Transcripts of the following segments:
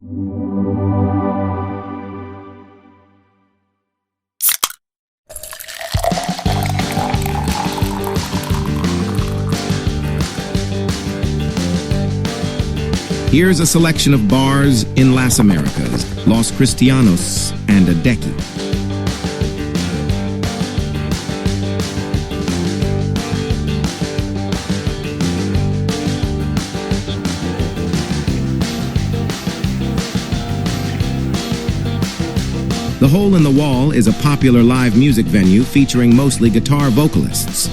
Here's a selection of bars in Las Americas, Los Cristianos and Adequi. The Hole in the Wall is a popular live music venue featuring mostly guitar vocalists.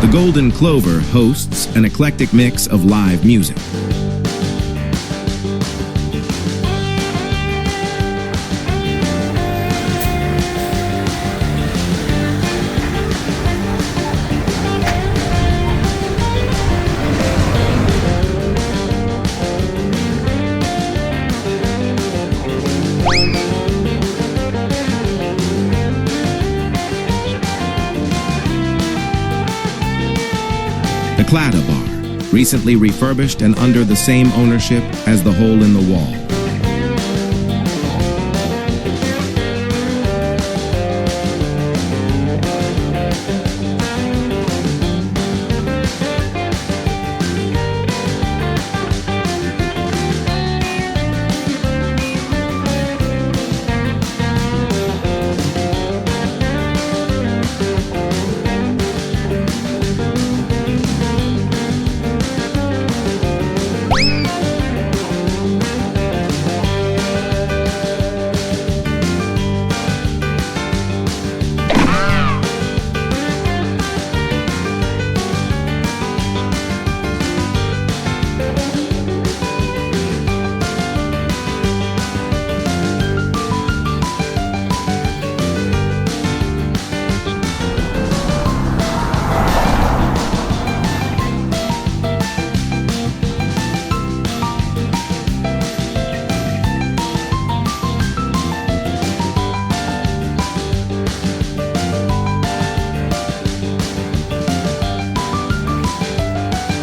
The Golden Clover hosts an eclectic mix of live music. The Clada Bar, recently refurbished and under the same ownership as the Hole in the Wall.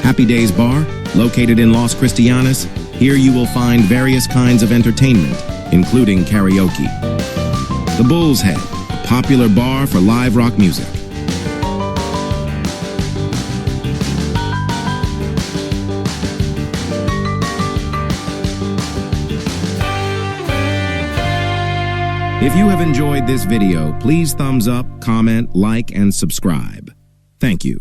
Happy Days Bar, located in Los Cristianos, here you will find various kinds of entertainment, including karaoke. The Bull's Head, a popular bar for live rock music. If you have enjoyed this video, please thumbs up, comment, like, and subscribe. Thank you.